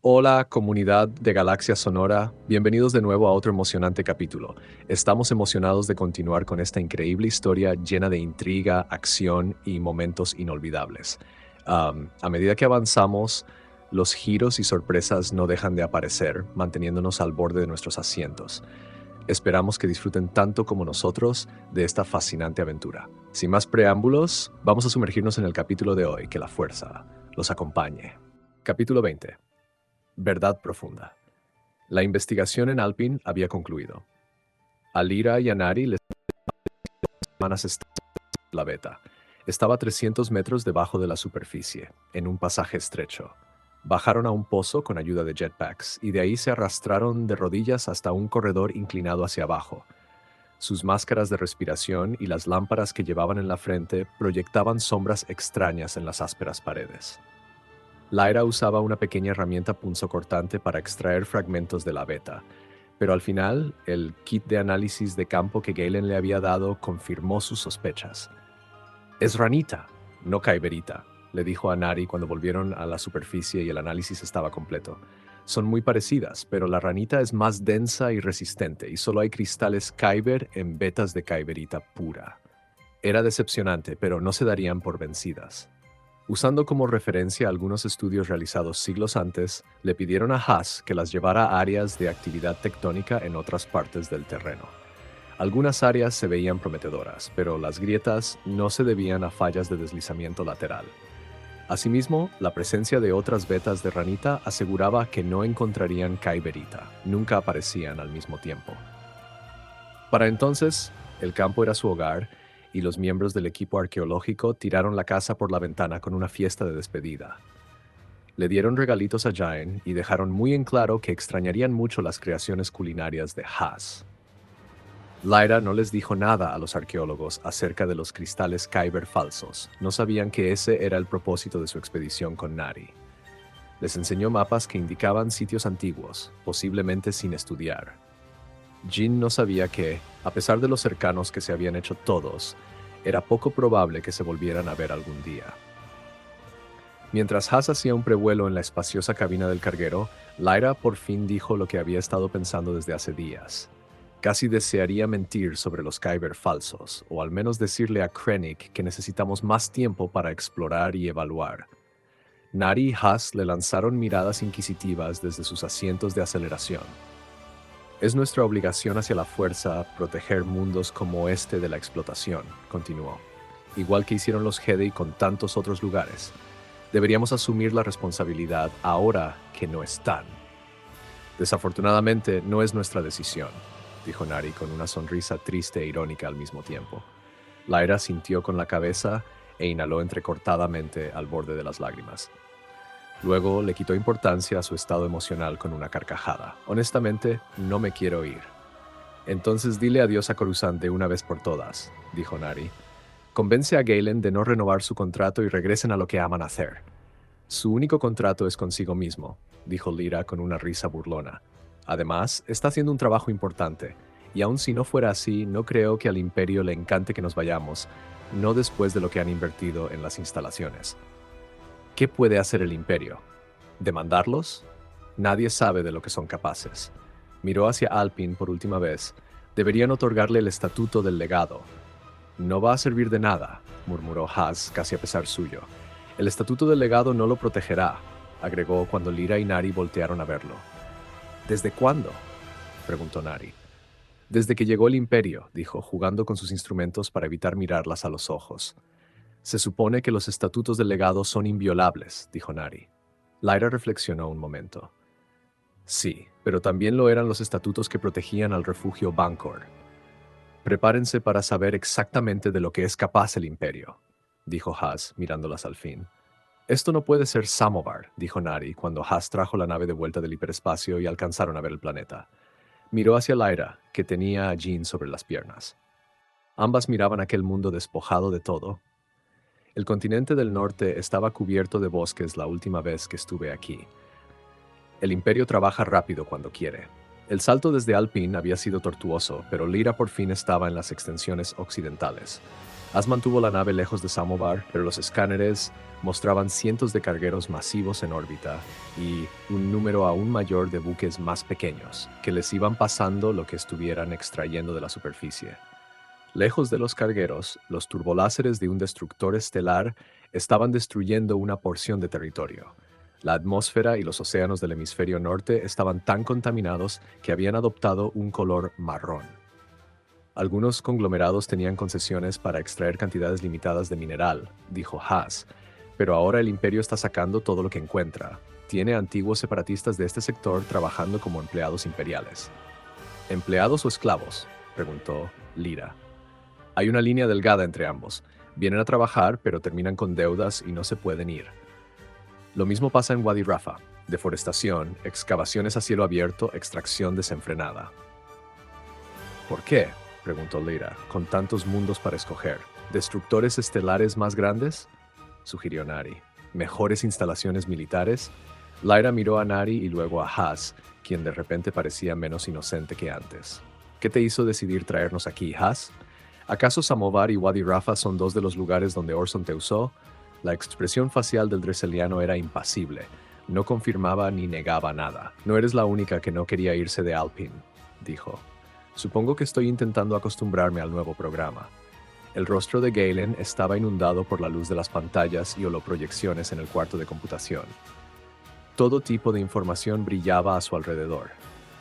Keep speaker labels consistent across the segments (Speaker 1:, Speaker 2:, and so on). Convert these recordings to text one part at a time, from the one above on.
Speaker 1: Hola, comunidad de Galaxia Sonora. Bienvenidos de nuevo a otro emocionante capítulo. Estamos emocionados de continuar con esta increíble historia llena de intriga, acción y momentos inolvidables. A medida que avanzamos, los giros y sorpresas no dejan de aparecer, manteniéndonos al borde de nuestros asientos. Esperamos que disfruten tanto como nosotros de esta fascinante aventura. Sin más preámbulos, vamos a sumergirnos en el capítulo de hoy. Que la fuerza los acompañe. Capítulo 20. Verdad profunda. La investigación en Alpine había concluido. A Lyra y a Nari les semanas estaban en la beta. Estaba a 300 metros debajo de la superficie, en un pasaje estrecho. Bajaron a un pozo con ayuda de jetpacks y de ahí se arrastraron de rodillas hasta un corredor inclinado hacia abajo. Sus máscaras de respiración y las lámparas que llevaban en la frente proyectaban sombras extrañas en las ásperas paredes. Lyra usaba una pequeña herramienta punzocortante para extraer fragmentos de la beta, pero al final, el kit de análisis de campo que Galen le había dado confirmó sus sospechas. «Es ranita, no Kyberita», le dijo a Nari cuando volvieron a la superficie y el análisis estaba completo. «Son muy parecidas, pero la ranita es más densa y resistente, y solo hay cristales Kyber en vetas de Kyberita pura». Era decepcionante, pero no se darían por vencidas. Usando como referencia algunos estudios realizados siglos antes, le pidieron a Haas que las llevara a áreas de actividad tectónica en otras partes del terreno. Algunas áreas se veían prometedoras, pero las grietas no se debían a fallas de deslizamiento lateral. Asimismo, la presencia de otras vetas de ranita aseguraba que no encontrarían Kyberita, nunca aparecían al mismo tiempo. Para entonces, el campo era su hogar y los miembros del equipo arqueológico tiraron la casa por la ventana con una fiesta de despedida. Le dieron regalitos a Jaén y dejaron muy en claro que extrañarían mucho las creaciones culinarias de Haas. Lyra no les dijo nada a los arqueólogos acerca de los cristales Kyber falsos. No sabían que ese era el propósito de su expedición con Nari. Les enseñó mapas que indicaban sitios antiguos, posiblemente sin estudiar. Jin no sabía que, a pesar de los cercanos que se habían hecho todos, era poco probable que se volvieran a ver algún día. Mientras Haas hacía un prevuelo en la espaciosa cabina del carguero, Lyra por fin dijo lo que había estado pensando desde hace días. Casi desearía mentir sobre los Kyber falsos, o al menos decirle a Krennic que necesitamos más tiempo para explorar y evaluar. Nari y Haas le lanzaron miradas inquisitivas desde sus asientos de aceleración. «Es nuestra obligación hacia la fuerza proteger mundos como este de la explotación», continuó, «igual que hicieron los Jedi con tantos otros lugares. Deberíamos asumir la responsabilidad ahora que no están». «Desafortunadamente, no es nuestra decisión», dijo Nari con una sonrisa triste e irónica al mismo tiempo. Lyra sintió con la cabeza e inhaló entrecortadamente al borde de las lágrimas. Luego le quitó importancia a su estado emocional con una carcajada. «Honestamente, no me quiero ir». «Entonces dile adiós a Coruscant de una vez por todas», dijo Nari. «Convence a Galen de no renovar su contrato y regresen a lo que aman hacer». «Su único contrato es consigo mismo», dijo Lyra con una risa burlona. «Además, está haciendo un trabajo importante, y aun si no fuera así, no creo que al Imperio le encante que nos vayamos, no después de lo que han invertido en las instalaciones». ¿Qué puede hacer el Imperio? ¿Demandarlos? Nadie sabe de lo que son capaces. Miró hacia Alpine por última vez. Deberían otorgarle el estatuto del legado. «No va a servir de nada», murmuró Haas casi a pesar suyo. «El estatuto del legado no lo protegerá», agregó cuando Lyra y Nari voltearon a verlo. «¿Desde cuándo?», preguntó Nari. «Desde que llegó el Imperio», dijo, jugando con sus instrumentos para evitar mirarlas a los ojos. «Se supone que los estatutos del legado son inviolables», dijo Nari. Lyra reflexionó un momento. «Sí, pero también lo eran los estatutos que protegían al refugio Bancor. Prepárense para saber exactamente de lo que es capaz el Imperio», dijo Haas, mirándolas al fin. «Esto no puede ser Samovar», dijo Nari cuando Haas trajo la nave de vuelta del hiperespacio y alcanzaron a ver el planeta. Miró hacia Lyra, que tenía a Jean sobre las piernas. Ambas miraban aquel mundo despojado de todo. «El continente del norte estaba cubierto de bosques la última vez que estuve aquí. El Imperio trabaja rápido cuando quiere. El salto desde Alpine había sido tortuoso, pero Lyra por fin estaba en las extensiones occidentales. As mantuvo la nave lejos de Samovar, pero los escáneres mostraban cientos de cargueros masivos en órbita y un número aún mayor de buques más pequeños, que les iban pasando lo que estuvieran extrayendo de la superficie. Lejos de los cargueros, los turboláseres de un destructor estelar estaban destruyendo una porción de territorio. La atmósfera y los océanos del hemisferio norte estaban tan contaminados que habían adoptado un color marrón. Algunos conglomerados tenían concesiones para extraer cantidades limitadas de mineral, dijo Haas, pero ahora el imperio está sacando todo lo que encuentra. Tiene antiguos separatistas de este sector trabajando como empleados imperiales. ¿Empleados o esclavos?, preguntó Lyra. Hay una línea delgada entre ambos. Vienen a trabajar, pero terminan con deudas y no se pueden ir. Lo mismo pasa en Wadi Rafa: deforestación, excavaciones a cielo abierto, extracción desenfrenada. ¿Por qué?, preguntó Lyra, con tantos mundos para escoger. ¿Destructores estelares más grandes?, sugirió Nari. ¿Mejores instalaciones militares? Lyra miró a Nari y luego a Haas, quien de repente parecía menos inocente que antes. ¿Qué te hizo decidir traernos aquí, Haas? ¿Acaso Samovar y Wadi Rafa son dos de los lugares donde Orson te usó? La expresión facial del dresseliano era impasible. No confirmaba ni negaba nada. No eres la única que no quería irse de Alpine, dijo. Supongo que estoy intentando acostumbrarme al nuevo programa. El rostro de Galen estaba inundado por la luz de las pantallas y holoproyecciones en el cuarto de computación. Todo tipo de información brillaba a su alrededor.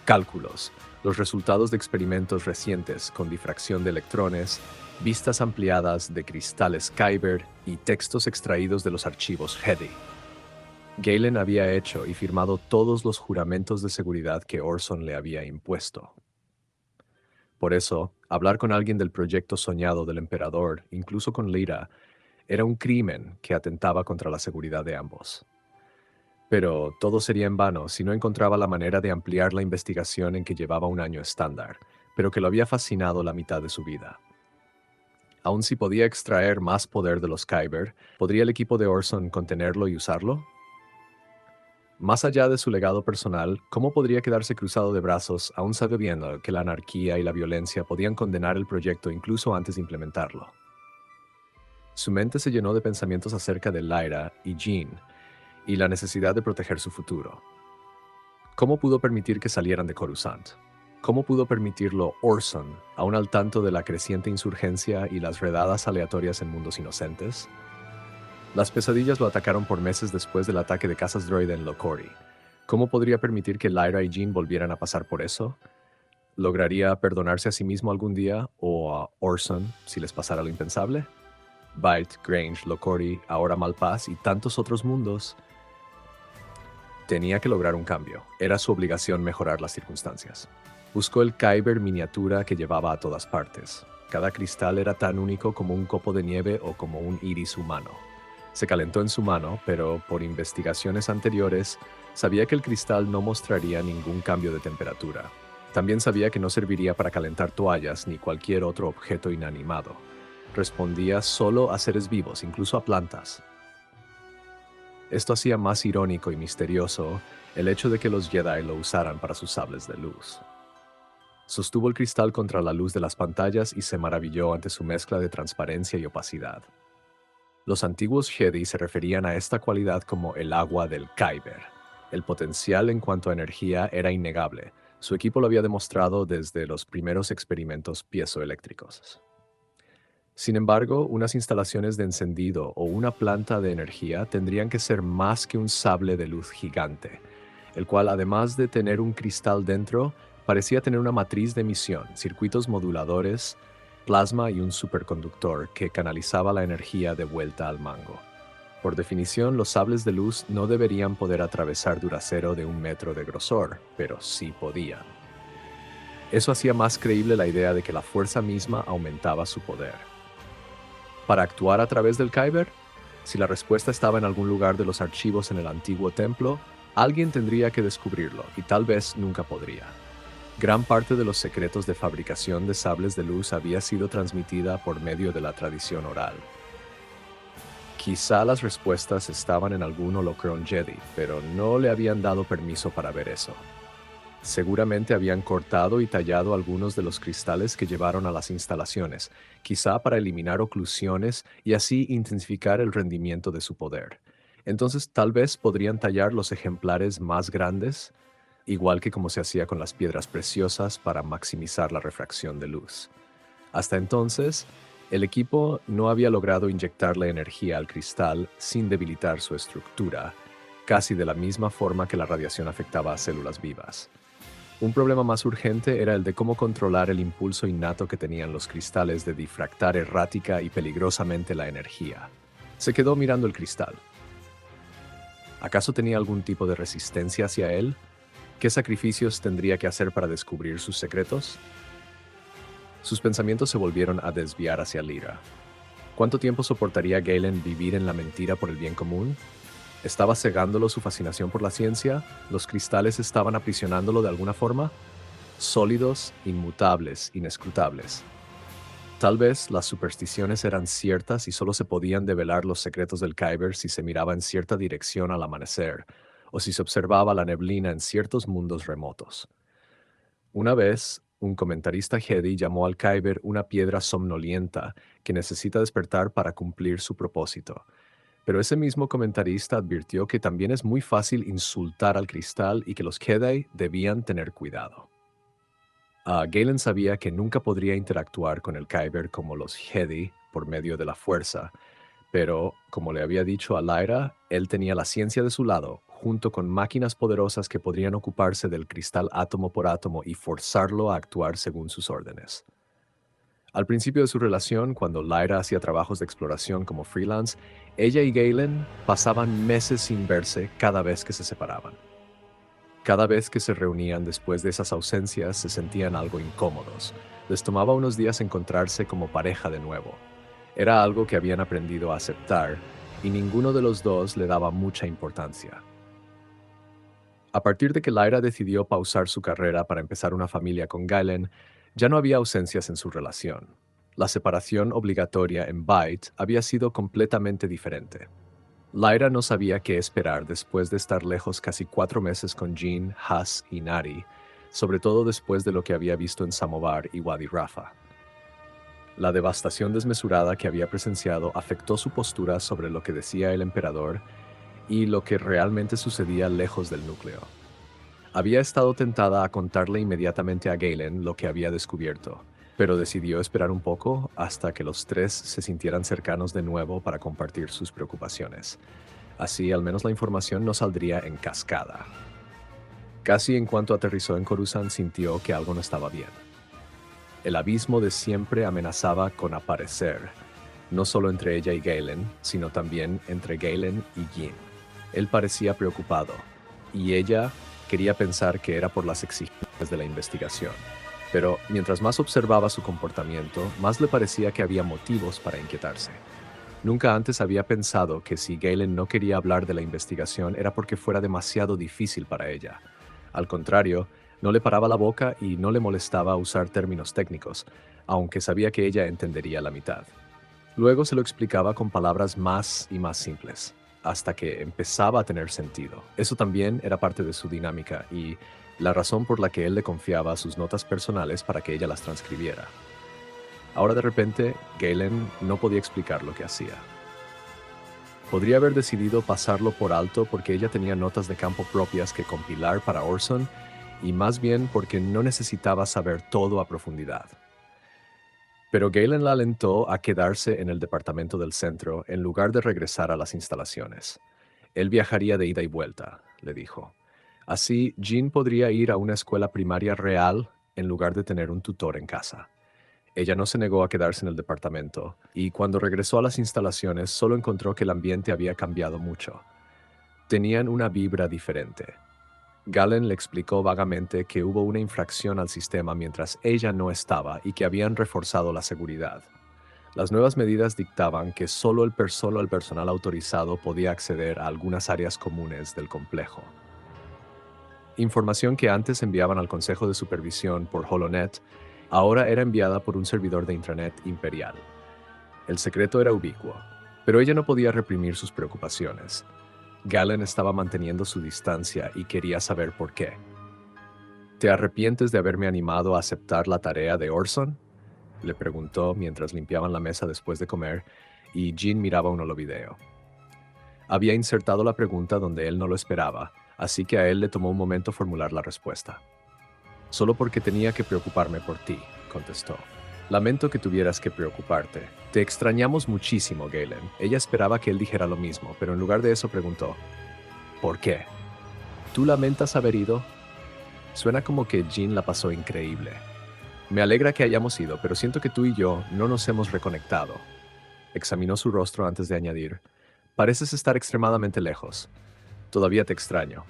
Speaker 1: Cálculos, los resultados de experimentos recientes con difracción de electrones, vistas ampliadas de cristales Kyber y textos extraídos de los archivos Hedi. Galen había hecho y firmado todos los juramentos de seguridad que Orson le había impuesto. Por eso, hablar con alguien del proyecto soñado del emperador, incluso con Lyra, era un crimen que atentaba contra la seguridad de ambos. Pero todo sería en vano si no encontraba la manera de ampliar la investigación en que llevaba un año estándar, pero que lo había fascinado la mitad de su vida. Aun si podía extraer más poder de los Kyber, ¿podría el equipo de Orson contenerlo y usarlo? Más allá de su legado personal, ¿cómo podría quedarse cruzado de brazos aún sabiendo que la anarquía y la violencia podían condenar el proyecto incluso antes de implementarlo? Su mente se llenó de pensamientos acerca de Lyra y Jean y la necesidad de proteger su futuro. ¿Cómo pudo permitir que salieran de Coruscant? ¿Cómo pudo permitirlo Orson, aún al tanto de la creciente insurgencia y las redadas aleatorias en mundos inocentes? Las pesadillas lo atacaron por meses después del ataque de cazas droide en Lokori. ¿Cómo podría permitir que Lyra y Jean volvieran a pasar por eso? ¿Lograría perdonarse a sí mismo algún día, o a Orson si les pasara lo impensable? Byte, Grange, Lokori, ahora Malpaz y tantos otros mundos. Tenía que lograr un cambio. Era su obligación mejorar las circunstancias. Buscó el Kyber miniatura que llevaba a todas partes. Cada cristal era tan único como un copo de nieve o como un iris humano. Se calentó en su mano, pero por investigaciones anteriores, sabía que el cristal no mostraría ningún cambio de temperatura. También sabía que no serviría para calentar toallas ni cualquier otro objeto inanimado. Respondía solo a seres vivos, incluso a plantas. Esto hacía más irónico y misterioso el hecho de que los Jedi lo usaran para sus sables de luz. Sostuvo el cristal contra la luz de las pantallas y se maravilló ante su mezcla de transparencia y opacidad. Los antiguos Jedi se referían a esta cualidad como el agua del Kyber. El potencial en cuanto a energía era innegable. Su equipo lo había demostrado desde los primeros experimentos piezoeléctricos. Sin embargo, unas instalaciones de encendido o una planta de energía tendrían que ser más que un sable de luz gigante, el cual, además de tener un cristal dentro, parecía tener una matriz de emisión, circuitos moduladores, plasma y un superconductor que canalizaba la energía de vuelta al mango. Por definición, los sables de luz no deberían poder atravesar duracero de 1 metro de grosor, pero sí podían. Eso hacía más creíble la idea de que la fuerza misma aumentaba su poder. ¿Para actuar a través del Kyber? Si la respuesta estaba en algún lugar de los archivos en el antiguo templo, alguien tendría que descubrirlo y tal vez nunca podría. Gran parte de los secretos de fabricación de sables de luz había sido transmitida por medio de la tradición oral. Quizá las respuestas estaban en algún holocrón Jedi, pero no le habían dado permiso para ver eso. Seguramente habían cortado y tallado algunos de los cristales que llevaron a las instalaciones, quizá para eliminar oclusiones y así intensificar el rendimiento de su poder. Entonces, tal vez podrían tallar los ejemplares más grandes, igual que como se hacía con las piedras preciosas para maximizar la refracción de luz. Hasta entonces, el equipo no había logrado inyectarle energía al cristal sin debilitar su estructura, casi de la misma forma que la radiación afectaba a células vivas. Un problema más urgente era el de cómo controlar el impulso innato que tenían los cristales de difractar errática y peligrosamente la energía. Se quedó mirando el cristal. ¿Acaso tenía algún tipo de resistencia hacia él? ¿Qué sacrificios tendría que hacer para descubrir sus secretos? Sus pensamientos se volvieron a desviar hacia Lyra. ¿Cuánto tiempo soportaría Galen vivir en la mentira por el bien común? ¿Estaba cegándolo su fascinación por la ciencia? ¿Los cristales estaban aprisionándolo de alguna forma? Sólidos, inmutables, inescrutables. Tal vez las supersticiones eran ciertas y solo se podían develar los secretos del Kyber si se miraba en cierta dirección al amanecer, o si se observaba la neblina en ciertos mundos remotos. Una vez, un comentarista Jedi llamó al Kyber una piedra somnolienta que necesita despertar para cumplir su propósito. Pero ese mismo comentarista advirtió que también es muy fácil insultar al cristal y que los Jedi debían tener cuidado. Galen sabía que nunca podría interactuar con el Kyber como los Jedi por medio de la fuerza, pero, como le había dicho a Lyra, él tenía la ciencia de su lado, junto con máquinas poderosas que podrían ocuparse del cristal átomo por átomo y forzarlo a actuar según sus órdenes. Al principio de su relación, cuando Lyra hacía trabajos de exploración como freelance, ella y Galen pasaban meses sin verse cada vez que se separaban. Cada vez que se reunían después de esas ausencias se sentían algo incómodos. Les tomaba unos días encontrarse como pareja de nuevo. Era algo que habían aprendido a aceptar y ninguno de los dos le daba mucha importancia. A partir de que Lyra decidió pausar su carrera para empezar una familia con Galen, ya no había ausencias en su relación. La separación obligatoria en Byte había sido completamente diferente. Lyra no sabía qué esperar después de estar lejos casi 4 meses con Jean, Haas y Nari, sobre todo después de lo que había visto en Samovar y Wadi Rafa. La devastación desmesurada que había presenciado afectó su postura sobre lo que decía el emperador y lo que realmente sucedía lejos del núcleo. Había estado tentada a contarle inmediatamente a Galen lo que había descubierto, pero decidió esperar un poco hasta que los tres se sintieran cercanos de nuevo para compartir sus preocupaciones. Así, al menos la información no saldría en cascada. Casi en cuanto aterrizó en Coruscant sintió que algo no estaba bien. El abismo de siempre amenazaba con aparecer, no solo entre ella y Galen, sino también entre Galen y Jin. Él parecía preocupado, y ella quería pensar que era por las exigencias de la investigación. Pero mientras más observaba su comportamiento, más le parecía que había motivos para inquietarse. Nunca antes había pensado que si Galen no quería hablar de la investigación era porque fuera demasiado difícil para ella. Al contrario, no le paraba la boca y no le molestaba usar términos técnicos, aunque sabía que ella entendería la mitad. Luego se lo explicaba con palabras más y más simples, hasta que empezaba a tener sentido. Eso también era parte de su dinámica y la razón por la que él le confiaba sus notas personales para que ella las transcribiera. Ahora de repente, Galen no podía explicar lo que hacía. Podría haber decidido pasarlo por alto porque ella tenía notas de campo propias que compilar para Orson y más bien porque no necesitaba saber todo a profundidad. Pero Galen la alentó a quedarse en el departamento del centro en lugar de regresar a las instalaciones. Él viajaría de ida y vuelta, le dijo. Así, Jean podría ir a una escuela primaria real en lugar de tener un tutor en casa. Ella no se negó a quedarse en el departamento, y cuando regresó a las instalaciones solo encontró que el ambiente había cambiado mucho. Tenían una vibra diferente. Galen le explicó vagamente que hubo una infracción al sistema mientras ella no estaba y que habían reforzado la seguridad. Las nuevas medidas dictaban que solo el personal autorizado podía acceder a algunas áreas comunes del complejo. Información que antes enviaban al Consejo de Supervisión por Holonet, ahora era enviada por un servidor de intranet imperial. El secreto era ubicuo, pero ella no podía reprimir sus preocupaciones. Galen estaba manteniendo su distancia y quería saber por qué. ¿Te arrepientes de haberme animado a aceptar la tarea de Orson? Le preguntó mientras limpiaban la mesa después de comer y Jean miraba un holovideo. Había insertado la pregunta donde él no lo esperaba, así que a él le tomó un momento formular la respuesta. Solo porque tenía que preocuparme por ti, contestó. Lamento que tuvieras que preocuparte. Te extrañamos muchísimo, Galen. Ella esperaba que él dijera lo mismo, pero en lugar de eso preguntó, ¿por qué? ¿Tú lamentas haber ido? Suena como que Jean la pasó increíble. Me alegra que hayamos ido, pero siento que tú y yo no nos hemos reconectado. Examinó su rostro antes de añadir, pareces estar extremadamente lejos. Todavía te extraño.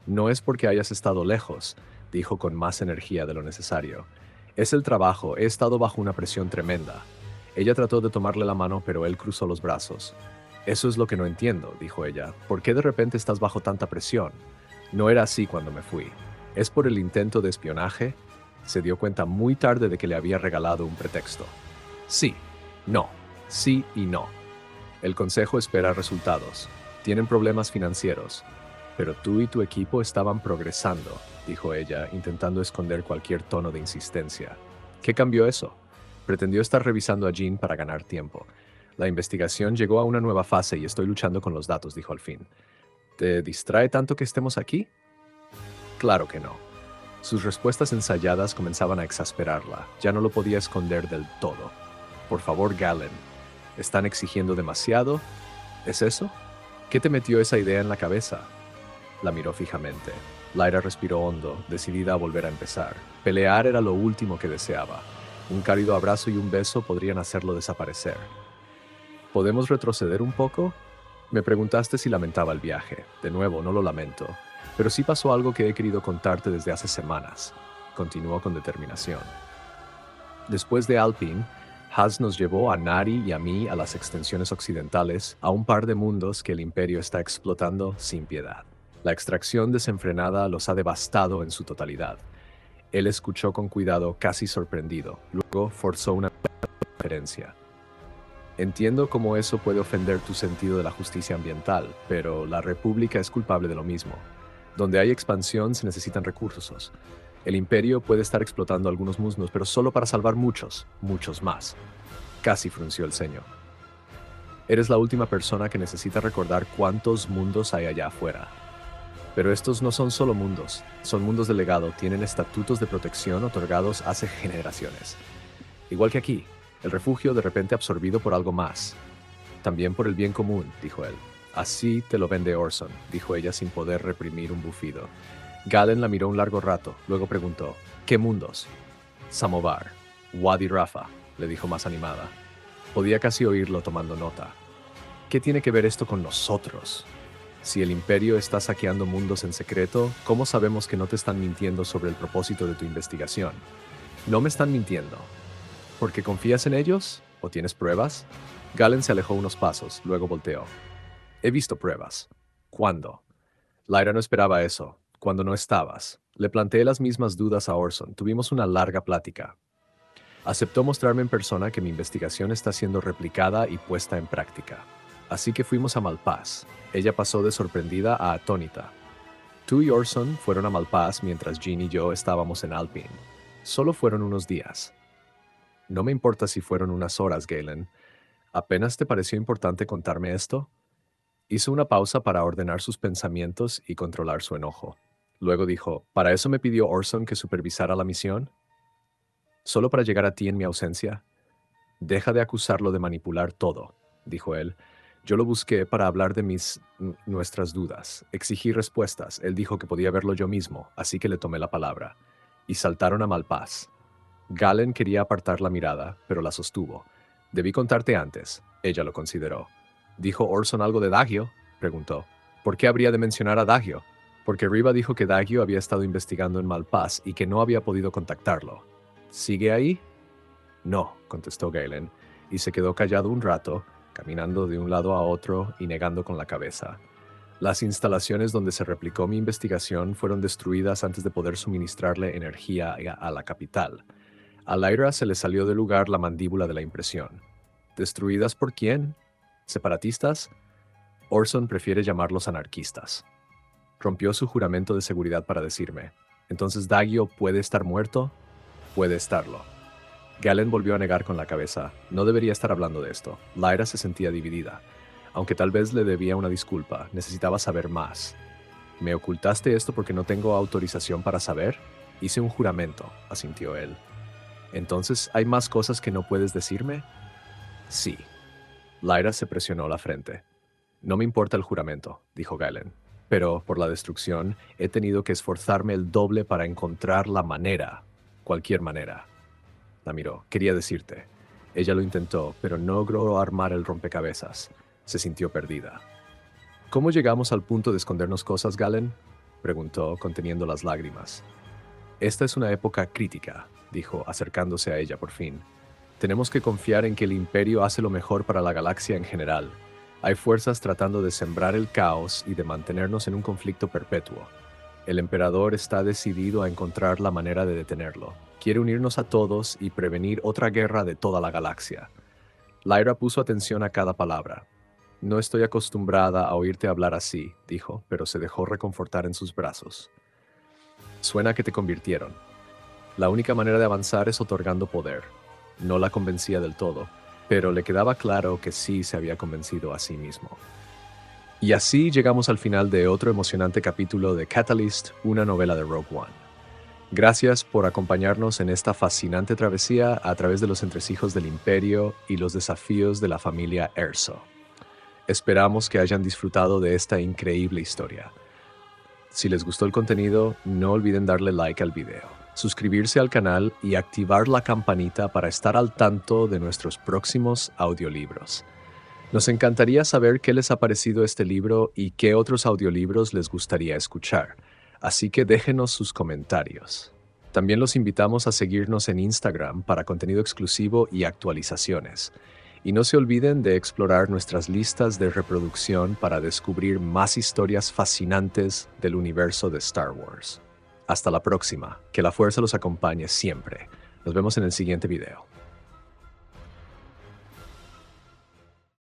Speaker 1: No es porque hayas estado lejos, dijo con más energía de lo necesario. Es el trabajo, he estado bajo una presión tremenda. Ella trató de tomarle la mano, pero él cruzó los brazos. Eso es lo que no entiendo, dijo ella. ¿Por qué de repente estás bajo tanta presión? No era así cuando me fui. ¿Es por el intento de espionaje? Se dio cuenta muy tarde de que le había regalado un pretexto. Sí, no, sí y no. El consejo espera resultados. Tienen problemas financieros. Pero tú y tu equipo estaban progresando, dijo ella, intentando esconder cualquier tono de insistencia. ¿Qué cambió eso? Pretendió estar revisando a Jean para ganar tiempo. La investigación llegó a una nueva fase y estoy luchando con los datos, dijo al fin. ¿Te distrae tanto que estemos aquí? Claro que no. Sus respuestas ensayadas comenzaban a exasperarla. Ya no lo podía esconder del todo. Por favor, Galen. ¿Están exigiendo demasiado? ¿Es eso? ¿Qué te metió esa idea en la cabeza? La miró fijamente. Lyra respiró hondo, decidida a volver a empezar. Pelear era lo último que deseaba. Un cálido abrazo y un beso podrían hacerlo desaparecer. ¿Podemos retroceder un poco? Me preguntaste si lamentaba el viaje. De nuevo, no lo lamento. Pero sí pasó algo que he querido contarte desde hace semanas. Continuó con determinación. Después de Alpine, Haz nos llevó a Nari y a mí a las extensiones occidentales, a un par de mundos que el Imperio está explotando sin piedad. La extracción desenfrenada los ha devastado en su totalidad. Él escuchó con cuidado, casi sorprendido. Luego forzó una referencia. Entiendo cómo eso puede ofender tu sentido de la justicia ambiental, pero la República es culpable de lo mismo. Donde hay expansión se necesitan recursos. El Imperio puede estar explotando algunos mundos, pero solo para salvar muchos, muchos más. Casi frunció el ceño. Eres la última persona que necesita recordar cuántos mundos hay allá afuera. Pero estos no son solo mundos, son mundos de legado, tienen estatutos de protección otorgados hace generaciones. Igual que aquí, el refugio de repente absorbido por algo más. También por el bien común, dijo él. Así te lo vende Orson, dijo ella sin poder reprimir un bufido. Galen la miró un largo rato, luego preguntó, ¿qué mundos? Samovar, Wadi Rafa, le dijo más animada. Podía casi oírlo tomando nota. ¿Qué tiene que ver esto con nosotros? Si el Imperio está saqueando mundos en secreto, ¿cómo sabemos que no te están mintiendo sobre el propósito de tu investigación? No me están mintiendo. ¿Porque confías en ellos? ¿O tienes pruebas? Galen se alejó unos pasos, luego volteó. He visto pruebas. ¿Cuándo? Lyra no esperaba eso. Cuando no estabas. Le planteé las mismas dudas a Orson. Tuvimos una larga plática. Aceptó mostrarme en persona que mi investigación está siendo replicada y puesta en práctica. Así que fuimos a Malpaz. Ella pasó de sorprendida a atónita. Tú y Orson fueron a Malpaz mientras Jean y yo estábamos en Alpine. Solo fueron unos días. No me importa si fueron unas horas, Galen. ¿Apenas te pareció importante contarme esto? Hizo una pausa para ordenar sus pensamientos y controlar su enojo. Luego dijo, ¿para eso me pidió Orson que supervisara la misión? ¿Solo para llegar a ti en mi ausencia? Deja de acusarlo de manipular todo, dijo él. Yo lo busqué para hablar de nuestras dudas. Exigí respuestas. Él dijo que podía verlo yo mismo, así que le tomé la palabra. Y saltaron a Malpaz. Galen quería apartar la mirada, pero la sostuvo. Debí contarte antes. Ella lo consideró. ¿Dijo Orson algo de Daggio? Preguntó. ¿Por qué habría de mencionar a Daggio? Porque Riva dijo que Daggio había estado investigando en Malpaz y que no había podido contactarlo. ¿Sigue ahí? No, contestó Galen, y se quedó callado un rato, caminando de un lado a otro y negando con la cabeza. Las instalaciones donde se replicó mi investigación fueron destruidas antes de poder suministrarle energía a la capital. A Lyra se le salió del lugar la mandíbula de la impresión. ¿Destruidas por quién? ¿Separatistas? Orson prefiere llamarlos anarquistas. Rompió su juramento de seguridad para decirme, Entonces Daggio puede estar muerto, puede estarlo. Galen volvió a negar con la cabeza. No debería estar hablando de esto. Lyra se sentía dividida. Aunque tal vez le debía una disculpa, necesitaba saber más. ¿Me ocultaste esto porque no tengo autorización para saber? Hice un juramento, asintió él. ¿Entonces hay más cosas que no puedes decirme? Sí. Lyra se presionó la frente. No me importa el juramento, dijo Galen. Pero, por la destrucción, he tenido que esforzarme el doble para encontrar la manera. Cualquier manera. La miró. Quería decirte. Ella lo intentó, pero no logró armar el rompecabezas. Se sintió perdida. ¿Cómo llegamos al punto de escondernos cosas, Galen? Preguntó, conteniendo las lágrimas. Esta es una época crítica, dijo, acercándose a ella por fin. Tenemos que confiar en que el Imperio hace lo mejor para la galaxia en general. Hay fuerzas tratando de sembrar el caos y de mantenernos en un conflicto perpetuo. El emperador está decidido a encontrar la manera de detenerlo. Quiere unirnos a todos y prevenir otra guerra de toda la galaxia. Lyra puso atención a cada palabra. No estoy acostumbrada a oírte hablar así, dijo, pero se dejó reconfortar en sus brazos. Suena que te convirtieron. La única manera de avanzar es otorgando poder. No la convencía del todo, pero le quedaba claro que sí se había convencido a sí mismo. Y así llegamos al final de otro emocionante capítulo de Catalyst, una novela de Rogue One. Gracias por acompañarnos en esta fascinante travesía a través de los entresijos del Imperio y los desafíos de la familia Erso. Esperamos que hayan disfrutado de esta increíble historia. Si les gustó el contenido, no olviden darle like al video, suscribirse al canal y activar la campanita para estar al tanto de nuestros próximos audiolibros. Nos encantaría saber qué les ha parecido este libro y qué otros audiolibros les gustaría escuchar, así que déjenos sus comentarios. También los invitamos a seguirnos en Instagram para contenido exclusivo y actualizaciones. Y no se olviden de explorar nuestras listas de reproducción para descubrir más historias fascinantes del universo de Star Wars. Hasta la próxima, que la fuerza los acompañe siempre. Nos vemos en el siguiente video.